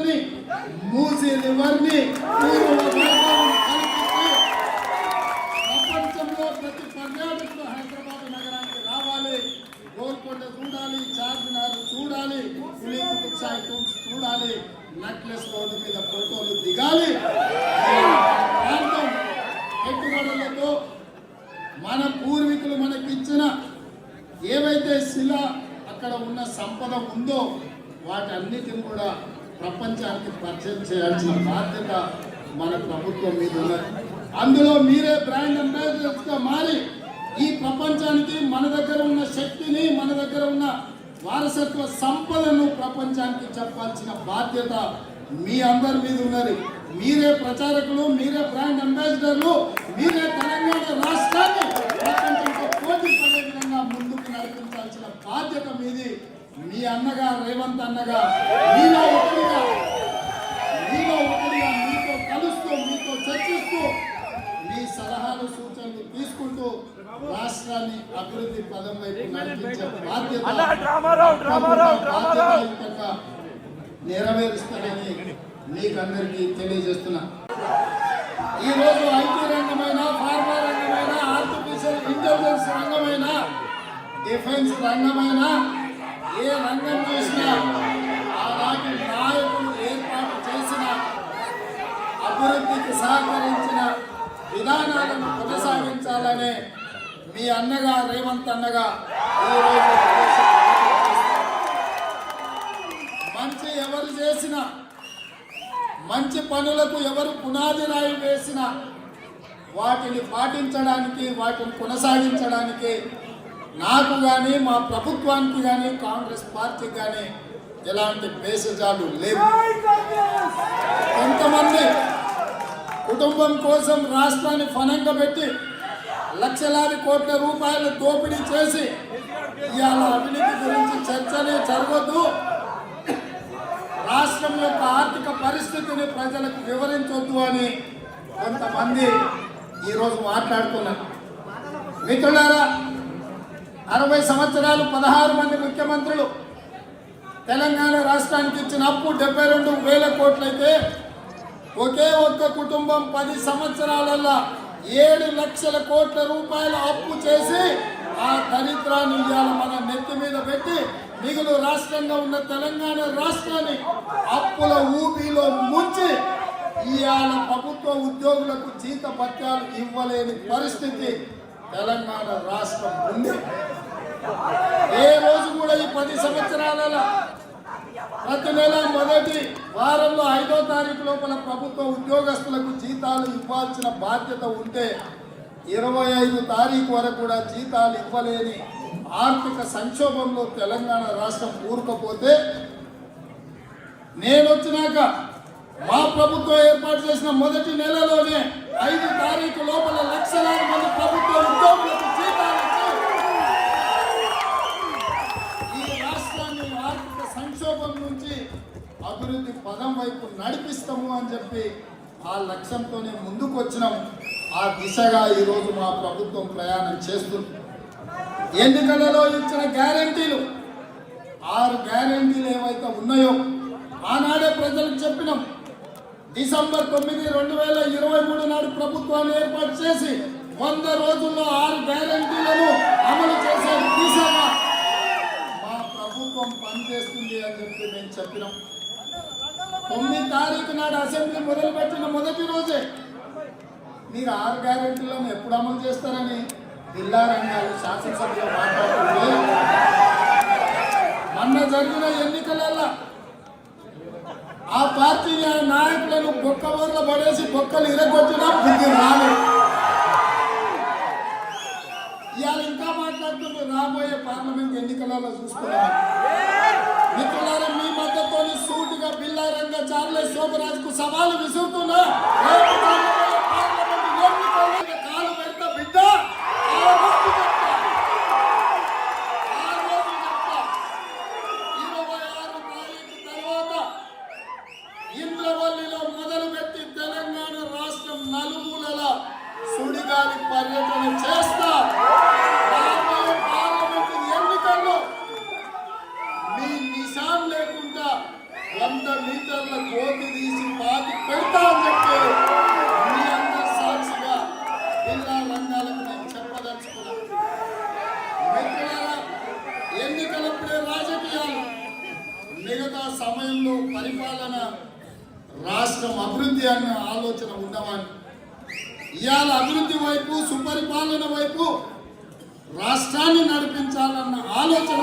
రివర్ని మూసి రివర్ని ప్రపంచంలో ప్రతి పర్యాటకులు హైదరాబాద్ నగరానికి రావాలి. గోల్కొండ చూడాలి, చార్మినార్ చూడాలి, చూడాలి, నెక్లెస్ రోడ్డు మీద ఫోటోలు దిగాలి. ప్రాంతం పెట్టుబడులతో మన పూర్వీకులు మనకిచ్చిన ఏవైతే శిల అక్కడ ఉన్న సంపద ఉందో వాటన్నిటిని కూడా ప్రపంచానికి పరిచయం చేయాల్సిన బాధ్యత మన ప్రభుత్వం మీద ఉన్నది. అందులో మీరే బ్రాండ్ అంబాసిడర్స్గా మారి ఈ ప్రపంచానికి మన దగ్గర ఉన్న శక్తిని, మన దగ్గర ఉన్న వారసత్వ సంపదను ప్రపంచానికి చెప్పాల్సిన బాధ్యత మీ అందరి మీద ఉన్నది. మీరే ప్రచారకులు, మీరే బ్రాండ్ అంబాసిడర్లు, మీరే తెలంగాణ రాష్ట్రాన్ని ప్రపంచంతో పోటీ పడే విధంగా ముందుకు నడిపించాల్సిన బాధ్యత మీది. మీ అన్నగా, రేవంత్ అన్నగా, మీలో ఒకటిగా మీతో కలుస్తూ, మీతో చర్చిస్తూ, మీ సలహాలు సూచనలు తీసుకుంటూ రాష్ట్రాన్ని అభివృద్ధి పదం వైపు నడిపించే బాధ్యత నెరవేరుస్తానని మీకందరికీ తెలియజేస్తున్నా. ఈరోజు ఐటీ రంగమైన, ఫార్మా రంగమైన, ఆర్టిఫిషియల్ ఇంటెలిజెన్స్ రంగమైన, డిఫెన్స్ రంగమైన, ఏ రంగం చూసినా ఆనాటి నాయకులు ఏర్పాటు చేసిన అభివృద్ధికి సహకరించిన విధానాలను కొనసాగించాలనే మీ అన్నగా, రేవంత్ అన్నగా ఈరోజు మంచి ఎవరు చేసిన, మంచి పనులకు ఎవరు పునాది రాయి వేసిన వాటిని పాటించడానికి, వాటిని కొనసాగించడానికి నాకు కానీ, మా ప్రభుత్వానికి కానీ, కాంగ్రెస్ పార్టీకి కానీ ఎలాంటి భేషజాలు లేవు. కొంతమంది కుటుంబం కోసం రాష్ట్రాన్ని ఫనంగా పెట్టి లక్షలాది కోట్ల రూపాయలు దోపిడీ చేసి ఇవాళ అవినీతి గురించి చర్చనే జరగదు, రాష్ట్రం యొక్క ఆర్థిక పరిస్థితిని ప్రజలకు వివరించొద్దు అని కొంతమంది ఈరోజు మాట్లాడుతున్నారు. మిత్రులారా, 60 సంవత్సరాలు 16 మంది ముఖ్యమంత్రులు తెలంగాణ రాష్ట్రానికి ఇచ్చిన అప్పు 72,000 కోట్లయితే ఒకే ఒక్క కుటుంబం 10 సంవత్సరాలలో 7 లక్షల కోట్ల రూపాయల అప్పు చేసి ఆ దరిద్రాన్ని ఇవాళ మన నెత్తి మీద పెట్టి మిగులు రాష్ట్రంగా ఉన్న తెలంగాణ రాష్ట్రాన్ని అప్పుల ఊబిలో ముంచి ఇవాళ ప్రభుత్వ ఉద్యోగులకు జీతభత్యాలు ఇవ్వలేని పరిస్థితి తెలంగాణ రాష్ట్రం ఉంది. ఏ రోజు కూడా ఈ 10 సంవత్సరాలలో ప్రతి నెల మొదటి వారంలో 5వ తారీఖు లోపల ప్రభుత్వ ఉద్యోగస్తులకు జీతాలు ఇవ్వాల్సిన బాధ్యత ఉంటే 25 తారీఖు వరకు కూడా జీతాలు ఇవ్వలేని ఆర్థిక సంక్షోభంలో తెలంగాణ రాష్ట్రం కూరుకుపోతే నేను వచ్చినాక మా ప్రభుత్వం ఏర్పాటు చేసిన మొదటి నెలలోనే 5 తారీఖు లోపల లక్షలాది మంది ప్రభుత్వ ఉద్యోగులకు జీతాలు ఈ రాష్ట్రాన్ని ఆర్థిక సంక్షోభం నుంచి అభివృద్ధి పదం వైపు నడిపిస్తాము అని చెప్పి ఆ లక్ష్యంతోనే ముందుకు వచ్చినాం. ఆ దిశగా ఈరోజు మా ప్రభుత్వం ప్రయాణం చేస్తుంది. ఎన్నికలలో ఇచ్చిన గ్యారంటీలు 6 గ్యారంటీలు ఏవైతే ఉన్నాయో ఆనాడే ప్రజలకు చెప్పినాం. డిసెంబర్ 9, 2023 నాడు ప్రభుత్వాన్ని ఏర్పాటు చేసి 100 రోజుల్లో 6 గ్యారంటీలను అమలు చేసే దిశగా మా ప్రభుత్వం పనిచేస్తుంది అని చెప్పి మేము చెప్పినాం. 9 తారీఖు నాడు అసెంబ్లీ మొదలుపెట్టిన మొదటి రోజే మీరు 6 గ్యారెంటీలను ఎప్పుడు అమలు చేస్తారని జిల్లా రంగాలు శాసనసభలో మాట్లాడుతుంటే మొన్న జరిగిన ఎన్నికలలో ఆ పార్టీ నాయకులను బొక్కబోర్ల పడేసి బొక్కలు ఇరగొచ్చినా బుద్ధి రాలేదు. ఇవాళ ఇంకా మాట్లాడుతున్నారు రాబోయే పార్లమెంట్ ఎన్నికలలో చూసుకున్నాం. మిత్రులారా, మీ మద్దతుతో సూటిగా బిల్లారంగా చార్లెస్ శోభరాజ్కు సవాలు విసురుతున్నా కాలు పెడతా బిడ్డ, ఇంద్రవల్లిలో మొదలుపెట్టి తెలంగాణ రాష్ట్రం నలుమూలల సుడిగాలి పర్యటన చేస్తా. పార్లమెంట్ ఎన్నికల్లో మీ నిశాన్ లేకుండా 100 మీటర్ల కోతి తీసి పాతి పెడతా అని చెప్పి మీ అందరి సాక్షిగా జిల్లా రంగాలకు నేను చెప్పదలుచుకున్నాను. మిత్రులారా, ఎన్నికలప్పుడే రాజకీయాలు, మిగతా సమయంలో పరిపాలన, రాష్ట్రం అభివృద్ధి అన్న ఆలోచన ఉన్నవాడిని. ఇవాళ అభివృద్ధి వైపు, సుపరిపాలన వైపు రాష్ట్రాన్ని నడిపించాలన్న ఆలోచన